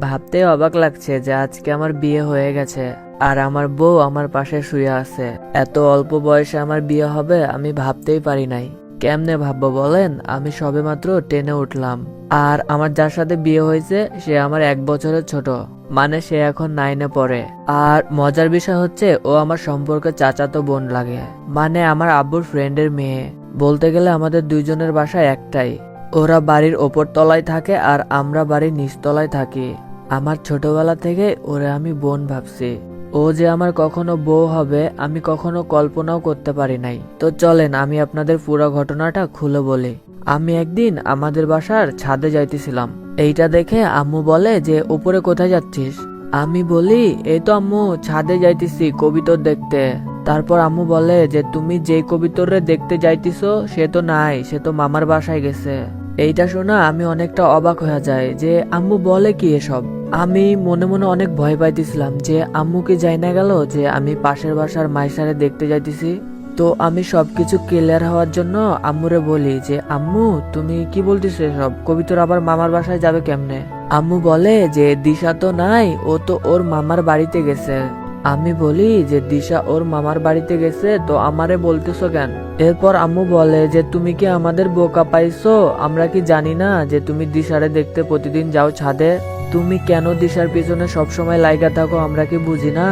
ভাবতে অবাক লাগছে যে আজকে আমার বিয়ে হয়ে গেছে আর আমার বউ আমার পাশে শুয়ে আছে। এত অল্প বয়সে আমার বিয়ে হবে আমি ভাবতেই পারি নাই। কেমনে ভাববো বলেন, আমি সবেমাত্র টেনে উঠলাম। আর আমার যার সাথে বিয়ে হয়েছে সে আমার 1 বছরের ছোট, মানে সে এখন 9-এ পড়ে। আর মজার বিষয় হচ্ছে ও আমার সম্পর্কে চাচাতো বোন লাগে, মানে আমার আব্বুর ফ্রেন্ডের মেয়ে। বলতে গেলে আমাদের দুইজনের বাসা একটাই। ওরা বাড়ির ওপর তলায় থাকে আর আমরা বাড়ির নিচতলায় থাকি। আমার ছোটবেলা থেকে ওরে আমি বোন ভাবছি। ও যে আমার কখনো বউ হবে আমি কখনো কল্পনাও করতে পারি নাই। তো চলেন আমি আপনাদের পুরো ঘটনাটা খুলে বলি। আমি একদিন আমাদের বাসার ছাদে যাইতেছিলাম। এইটা দেখে আম্মু বলে যে উপরে কোথায় যাচ্ছিস? আমি বলি এই তো আম্মু ছাদে যাইতেছি কবিতর দেখতে। তারপর আম্মু বলে যে তুমি যে কবিতরে দেখতে যাইতিছো সে তো নাই, সে তো মামার বাসায় গেছে। এইটা শোনা আমি অনেকটা অবাক হয়ে যায় যে আম্মু বলে কি এসব। আমি মনে মনে অনেক ভয় পাইতেছিলাম যে আম্মু কি যাই না গেল যে আমি পাশের বাসার মাইশারে দেখতে যাইতেছি। তো আমি সবকিছু ক্লিয়ার হওয়ার জন্য আম্মুরে বলি যে আম্মু তুমি কি বলতেছো এসব, কবিতর আবার মামার বাসায় যাবে কেমনে? আম্মু বলে যে দিশা তো নাই, ও তো ওর মামার বাড়িতে গেছে। আমি বলি যে দিশা ওর মামার বাড়িতে গেছে তো আমারে বলতেছো কেন? এরপর আম্মু বলে যে তুমি কি আমাদের বোকা পাইছো? আমরা কি জানি না যে তুমি দিশারে দেখতে প্রতিদিন যাও ছাদে? তুমি কেন দিশার পিছনে সবসময় লাইগা থাকো আমরা কি বুঝি না?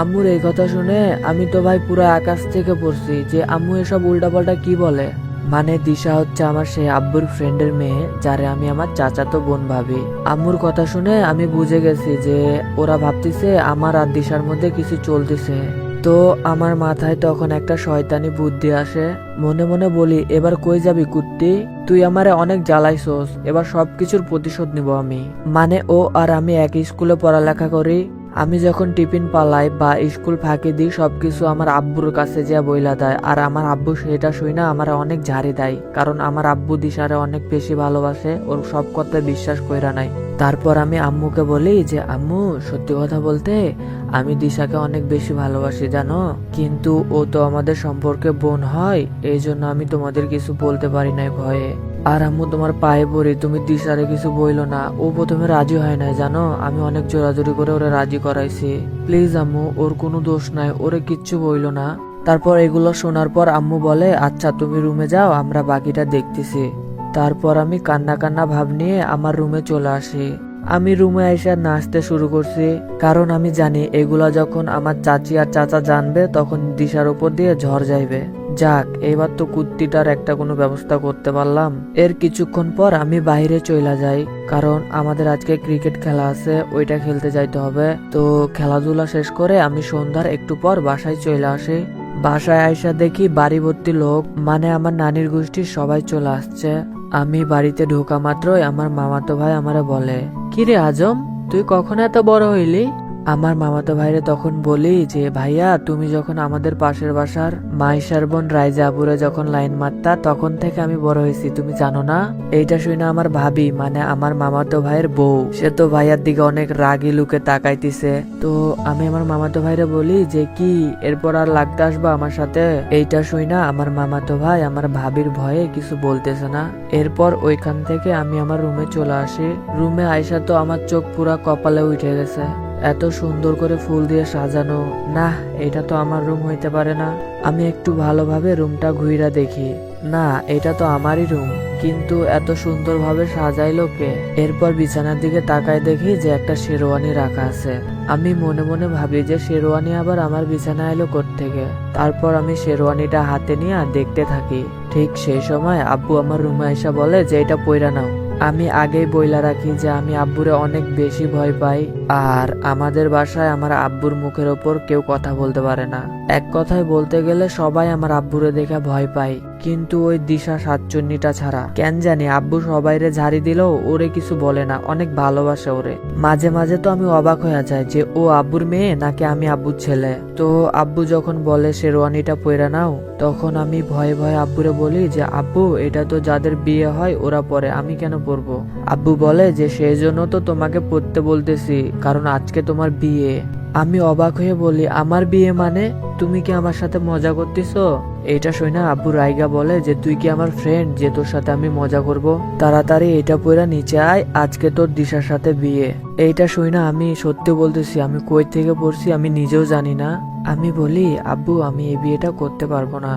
আম্মুর এই কথা শুনে আমি তো ভাই পুরো আকাশ থেকে পড়ছি যে আম্মু এসব উল্টাপাল্টা কি বলে। মানে দিশা হচ্ছে আমার সেই আব্বুর ফ্রেন্ডের মেয়ে যারে আমি আমার চাচাতো বোন ভাবি। আম্মুর কথা শুনে আমি বুঝে গেছি যে ওরা ভাবতেছে আমার আর দিশার মধ্যে কিছু চলতেছে। তো আমার মাথায় তখন একটা শয়তানি বুদ্ধি আসে। মনে মনে বলি এবার কই যাবি কুত্তি, তুই আমারে অনেক জ্বালাইছস, এবার সবকিছুর প্রতিশোধ নিব আমি। মানে ও আর আমি একই স্কুলে পড়ালেখা করি। আমি যখন টিফিন পালাই বা স্কুল ফাঁকি দিই সবকিছু আমার আব্বুর কাছে যা বইলা দেয়। আর আমার আব্বু সেটা শুই না আমার অনেক ঝাড়ি দেয়, কারণ আমার আব্বু দিশারে অনেক বেশি ভালোবাসে, ওর সব কথায় বিশ্বাস কইরা নাই। তারপর আমি আম্মুকে বলি যে আম্মু সত্যি কথা বলতে আমি দিশাকে অনেক বেশি ভালোবাসি জানো, কিন্তু ও তো আমাদের সম্পর্কে বোন হয়, এই জন্য আমি তোমাদের কিছু বলতে পারি নাই ভয়ে। আর আম্মু তোমার পায়ে পড়ি তুমি দিশারে কিছু বইলো না, ও প্রথমে রাজি হয় নাই জানো, আমি অনেক জোরাজোরি করে ওরে রাজি করাইছি। প্লিজ আম্মু ওর কোনো দোষ নাই, ওরে কিচ্ছু বইলো না। তারপর এগুলো শোনার পর আম্মু বলে আচ্ছা তুমি রুমে যাও আমরা বাকিটা দেখতেছি। তারপর আমি কান্না কান্না ভাব নিয়ে আমার রুমে চলে আসি। আমি রুমে এসে নাচতে শুরু করছি, কারণ আমি জানি এগুলা যখন আমার চাচি আর চাচা জানবে তখন দিশার উপর দিয়ে ঝড় যাইবে। যাক এবার তো কুত্তিটার একটা কোনো ব্যবস্থা করতে পারলাম। এর কিছুক্ষণ পর আমি বাইরে চলে যাই, কারণ আমাদের আজকে ক্রিকেট খেলা আছে, ওইটা খেলতে যাইতে হবে। তো খেলাধুলা শেষ করে আমি সন্ধ্যার একটু পর বাসায় চলে আসি। বাসায় আইসা দেখি বাড়ি ভর্তি লোক, মানে আমার নানির গোষ্ঠীর সবাই চলে আসছে। আমি বাড়িতে ঢোকা মাত্রই আমার মামাতো ভাই আমারে বলে কিরে আজম তুই কখন এত বড় হইলি? আমার মামাতো ভাইরে তখন বলি যে ভাইয়া তুমি যখন আমাদের পাশের বাসার মাইশার বোন রাইজা আপুরে যখন লাইন মারতা তখন থেকে আমি বড় হয়েছি, তুমি জানো না? এইটা শুনে আমার ভাবি মানে আমার মামাতো ভাইয়ের বউ সে তো ভাইয়ার দিকে অনেক রাগি লুকে তাকাইতিছে। তো আমি আমার মামাতো ভাইরে বলি যে কি এরপর আর লাগতে আসবা আমার সাথে? এইটা শুই না আমার মামাতো ভাই আমার ভাবির ভয়ে কিছু বলতেছে না। এরপর ওইখান থেকে আমি আমার রুমে চলে আসি। রুমে আইসা তো আমার চোখ পুরা কপালে উঠে গেছে, এত সুন্দর করে ফুল দিয়ে সাজানো। না এটা তো আমার রুম হইতে পারে না। আমি একটু ভালোভাবে রুমটা ঘুইরা দেখি, না এটা তো আমারই রুম, কিন্তু এত সুন্দরভাবে সাজাইলো কে? এরপর বিছানার দিকে তাকায় দেখি যে একটা শেরওয়ানি রাখা আছে। আমি মনে মনে ভাবি যে শেরওয়ানি আবার আমার বিছানা এলো কোত্থেকে। তারপর আমি শেরওয়ানিটা হাতে নিয়ে দেখতে থাকি। ঠিক সেই সময় আব্বু আমার রুমে এসে বলে যে এটা পইরা নাও। আমি আগেই বইলা রাখি যে আমি আব্বুরে অনেক বেশি ভয় পাই, আর আমাদের বাসায় আমার আব্বুর মুখের ওপর কেউ কথা বলতে পারে না। এক কথায় বলতে গেলে সবাই আমার আব্বুরে দেখে ভয় পায়, কিন্তু ওই দিশা সাতচন্নিটা ছাড়া। কেন জানি আব্বু সবাইরে ঝাড়ি দিলেও ওরে কিছু বলে না, অনেক ভালোবাসে ওরে। মাঝে মাঝে তো আমি অবাক হয়ে যায় যে ও আব্বুর মেয়ে নাকি আমি আব্বুর ছেলে। তো আব্বু যখন বলে শেরওয়ানিটা পইরা নাও তখন আমি ভয়ে ভয়ে আব্বুরে বলি যে আব্বু এটা তো যাদের বিয়ে হয় ওরা পরে, আমি কেন পরবো? আব্বু বলে যে সেই জন্য তো তোমাকে পড়তে বলতেছি, কারণ আজকে তোমার বিয়ে। আমি অবাক হয়ে বলি, আমার বিয়ে মানে? তুমি কি আমার সাথে মজা করতেছো? এটা শুনে আব্বু রাইগা বলে যে তুই কি আমার ফ্রেন্ড যে তোর সাথে আমি মজা করব? তাড়াতাড়ি এটা পইরা নিচে আয়, আজকে তোর দিশার সাথে বিয়ে। এইটা শুনে আমি সত্যি বলতেছি, আমি কই থেকে পড়ছি আমি নিজেও জানি না। আমি বলি, আব্বু আমি এই বিয়েটা করতে পারবো না।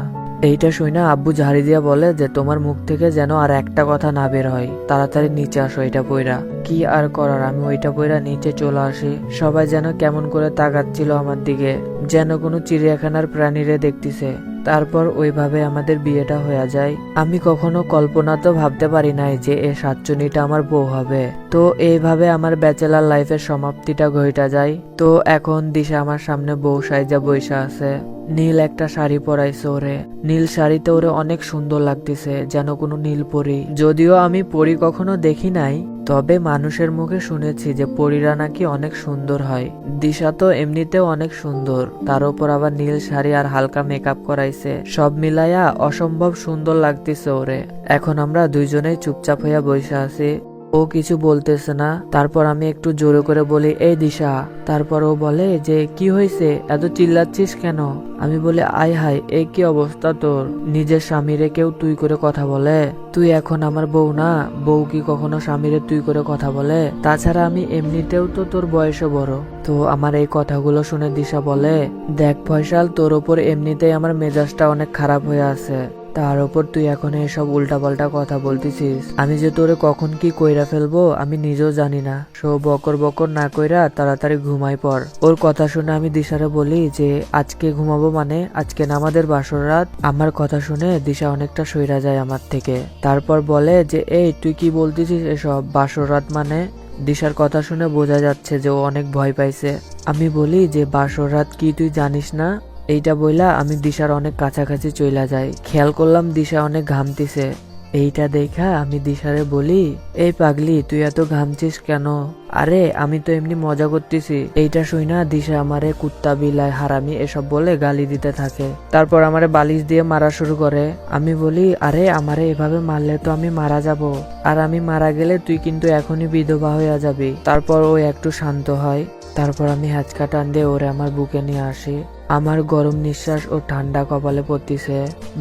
এইটা শুনে আব্বু ঝাড়ি দিয়া বলে যে তোমার মুখ থেকে যেন আর একটা কথা না বের হয়, তাড়াতাড়ি নিচে আসো এটা পইরা। কি আর করার, আমি ওইটা পইরা নিচে চলে আসি। সবাই যেন কেমন করে তাকাচ্ছিল আমার দিকে, যেন কোনো চিড়িয়াখানার প্রাণীরে দেখতেছে। তারপর ওইভাবে আমাদের বিয়েটা হয়ে যায়। আমি কখনো কল্পনা তো ভাবতে পারি নাই যে এই সাতচুনিটা আমার বউ হবে। তো এইভাবে আমার ব্যাচেলার লাইফের সমাপ্তিটা ঘটা যায়। তো এখন দিশা আমার সামনে বউ সাইজা বইসা আছে। নীল একটা শাড়ি পরাইছে ওরে। নীল শাড়িতে ওরে অনেক সুন্দর লাগতেছে, যেন কোনো নীল পরী। যদিও আমি পরী কখনো দেখি নাই, তবে মানুষের মুখে শুনেছি যে পরীরা নাকি অনেক সুন্দর হয়। দিশা তো এমনিতেও অনেক সুন্দর, তার উপর আবার নীল শাড়ি আর হালকা মেকআপ করাইছে, সব মিলাইয়া অসম্ভব সুন্দর লাগতেছে ওরে। এখন আমরা দুইজনেই চুপচাপ হইয়া বসে আছি। ও কিছু বলতেছে না। তারপর আমি একটু জোরে করে বলি, এই দিশা। তারপর ও বলে যে কি হয়েছে, এত চিল্লাচ্ছিস কেন? আমি বলি, আয় হায়, এই কি অবস্থা তোর? নিজের স্বামীরে কেউ তুই করে কথা বলে? তুই এখন আমার বউ না, বউ কি কখনো স্বামীরে তুই করে কথা বলে? তাছাড়া আমি এমনিতেও তো তোর বয়সে বড়। তো আমার এই কথাগুলো শুনে দিশা বলে, দেখ ফয়সাল, তোর ওপর এমনিতেই আমার মেজাজটা অনেক খারাপ হয়ে আছে, তার উপর তুই এখন এসব উল্টাপাল্টা কথা বলতেছিস। আমি যে তোরে কখন কি কইরা ফেলবো আমি নিজেও জানি না। সো বকর বকর না কইরা তাড়াতাড়ি ঘুমাই পর। ওর কথা শুনে আমি দিশারে বলি যে আজকে ঘুমাবো মানে? আজকে না আমাদের বাসর রাত। আমার কথা শুনে দিশা অনেকটা সইরা যায় আমার থেকে। তারপর বলে যে এই তুই কি বলতেছিস এসব, বাসর রাত মানে? দিশার কথা শুনে বোঝা যাচ্ছে যে ও অনেক ভয় পাইছে। আমি বলি যে বাসর রাত কি তুই জানিস না? এইটা বইলা আমি দিশার অনেক কাছাকাছি চইলা যাই। খেয়াল করলাম দিশা অনেক ঘামতিছে। এইটা দেখা আমি দিশারে বলি, এই পাগলি তুই এত ঘামছিস কেন? আরে আমি তো এমনি মজা করতেছি। এইটা শুইনা দিশা আমারে কুত্তা, বিলাই, হারামি এসব বলে গালি দিতে থাকে। তারপর আমারে বালিশ দিয়ে মারা শুরু করে। আমি বলি, আরে আমারে এভাবে মারলে তো আমি মারা যাব, আর আমি মারা গেলে তুই কিন্তু এখনই বিধবা হইয়া যাবি। তারপর ও একটু শান্ত হয়। তারপর আমি হ্যাচকা টান দিয়ে ওরে আমার বুকে নিয়ে আসি। আমার গরম নিঃশ্বাস ও ঠান্ডা কপালে পড়তেছে।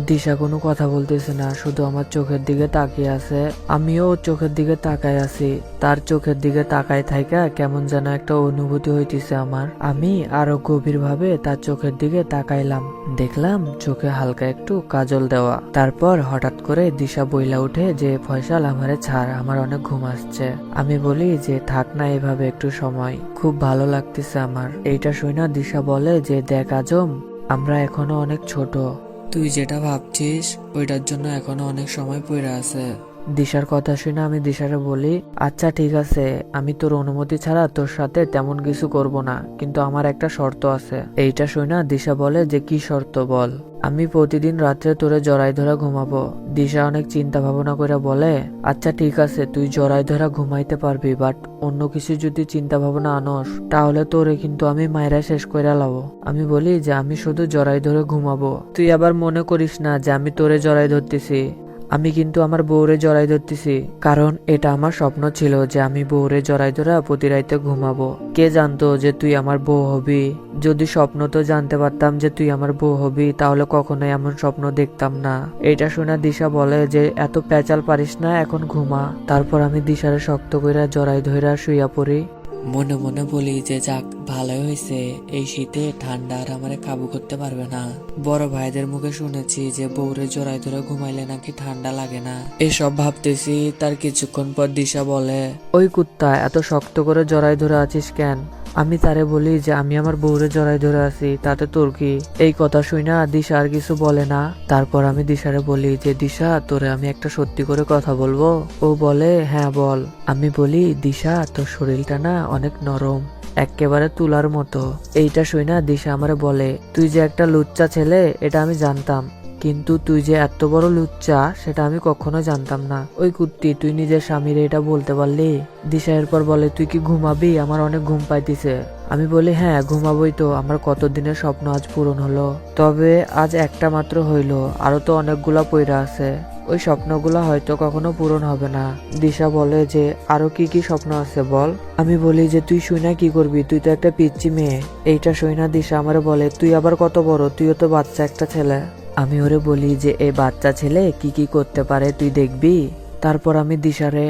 দিশা কোনো কথা বলতেছে না, শুধু আমার চোখের দিকে তাকিয়ে আছে। আমিও ওর চোখের দিকে তাকাই আছি। তার চোখের দিকে তাকাই থাইকা কেমন যেন একটা অনুভূতি হইতেছে আমার। আমি আরো গভীর ভাবে তার চোখের দিকে তাকাইলাম। দেখলাম চোখে হালকা একটু কাজল দেওয়া। তারপর হঠাৎ করে দিশা বইলা উঠে যে ফয়সাল আমারে ছাড়, আমার অনেক ঘুম আসছে। আমি বলি যে থাক না এভাবে একটু সময়, খুব ভালো লাগতেছে আমার। এইটা শুনে দিশা বলে যে দেখ আজম, আমরা এখনো অনেক ছোট, তুই যেটা ভাবছিস ওইটার জন্য এখনো অনেক সময় পড়ে আছে। দিশার কথা শুনে আমি দিশারে বলি, আচ্ছা ঠিক আছে, আমি তোর অনুমতি ছাড়া তোর সাথে তেমন কিছু করব না, কিন্তু আমার একটা শর্ত আছে। এইটা শুনে দিশা বলে যে কি শর্ত বল? আমি প্রতিদিন রাত্রে তোরে জড়াই ধরা ঘুমাবো। দিশা অনেক চিন্তা ভাবনা করে বলে, আচ্ছা ঠিক আছে, তুই জড়াই ধরা ঘুমাইতে পারবি, বাট অন্য কিছু যদি চিন্তা ভাবনা আনস তাহলে তোরে কিন্তু আমি মায়েরা শেষ করে লাবো। আমি বলি যে আমি শুধু জড়াই ধরে ঘুমাবো, তুই আবার মনে করিস না যে আমি তোরে জড়াই ধরতেছি। আমি কিন্তু আমার বউরে জড়াই ধরতেছি, কারণ এটা আমার স্বপ্ন ছিল যে আমি বউরে জড়াই ধরা প্রতি রাইতে ঘুমাবো। কে জানতো যে তুই আমার বউ হবি? যদি স্বপ্ন তো জানতে পারতাম যে তুই আমার বউ হবি, তাহলে কখনোই এমন স্বপ্ন দেখতাম না। এটা শুনে দিশা বলে যে এত প্যাচাল পারিস না, এখন ঘুমা। তারপর আমি দিশারে শক্ত কইরা জড়াই ধইরা শুইয়া পড়ি। মনে মনে বলি যে যাক ভালোই হয়েছে, এই শীতে ঠান্ডা আর আমারে কাবু করতে পারবে না। বড় ভাইদের মুখে শুনেছি যে বউরে জড়াই ধরে ঘুমাইলে নাকি ঠান্ডা লাগে না। এসব ভাবতেছি, তার কিছুক্ষণ পর দিশা বলে, ওই কুত্তা এত শক্ত করে জড়াই ধরে আছিস কেন? আমি তারে বলি যে আমি আমার বউরে জড়াই ধরে আছি, তাতে তোর কি? এই কথা শুনা দিশা আর কিছু বলে না। তারপর আমি দিশারে বলি যে দিশা, তোরে আমি একটা সত্যি করে কথা বলবো? ও বলে হ্যাঁ বল। আমি বলি, দিশা তোর শরীরটা না অনেক নরম, একেবারে তুলার মতো। এইটা শুনা দিশা আমারে বলে, তুই যে একটা লুচ্চা ছেলে এটা আমি জানতাম, কিন্তু তুই যে এত বড় লুচ্চা সেটা আমি কখনো জানতাম না। ওই কুত্তি, তুই নিজের স্বামীর এটা বলতে পারলি? দিশা এরপর বলে, তুই কি ঘুমাবি? আমার অনেক ঘুম পাইতেছে। আমি বলি হ্যাঁ ঘুমাবই তো, আমার কত দিনের স্বপ্ন আজ পূরণ হলো। তবে আজ একটা মাত্র হইলো, আরো তো অনেকগুলা পইরা আছে। ওই স্বপ্নগুলো হয়তো কখনো পূরণ হবে না। দিশা বলে যে আরো কি কি স্বপ্ন আছে বল। আমি বলি যে তুই শুইনা কি করবি, তুই তো একটা পিচ্চি মেয়ে। এইটা শুইনা দিশা আমারে বলে তুই আবার কত বড়, তুইও তো বাচ্চা একটা ছেলে। আমি ওরে বলি যে এই বাচ্চা ছেলে কি কি করতে পারে তুই দেখবি। তারপর আমি দিশারে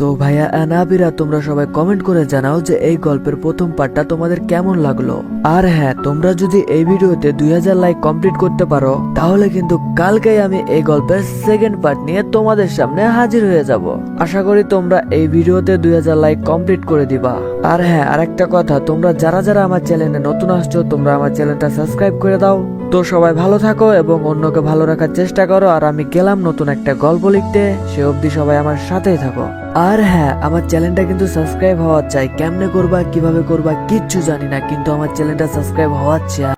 তো ভাইয়া এনাবিরা তোমরা সবাই কমেন্ট করে জানাও যে এই গল্পের প্রথম পার্টটা তোমাদের কেমন লাগলো। আর হ্যাঁ, তোমরা যদি এই ভিডিওতে 2000 লাইক কমপ্লিট করতে পারো তাহলে কিন্তু কালকেই আমি এই গল্পের সেকেন্ড পার্ট নিয়ে তোমাদের সামনে হাজির হয়ে যাব। আশা করি তোমরা এই ভিডিওতে 2000 লাইক কমপ্লিট করে দিবা। আর হ্যাঁ, আরেকটা কথা, তোমরা যারা যারা আমার চ্যানেলে নতুন আসছো তোমরা আমার চ্যানেলটা সাবস্ক্রাইব করে দাও। তো সবাই ভালো থাকো এবং অন্যকে ভালো রাখার চেষ্টা করো। আর আমি গেলাম নতুন একটা গল্প লিখতে, সে অবধি সবাই আমার সাথেই থাকো। আর হ্যাঁ, আমার চ্যানেলটা কিন্তু সাবস্ক্রাইব হওয়া চাই। কেমনে করবা কিভাবে করবা কিচ্ছু জানি না, কিন্তু আমার চ্যানেলটা সাবস্ক্রাইব হওয়া চাই।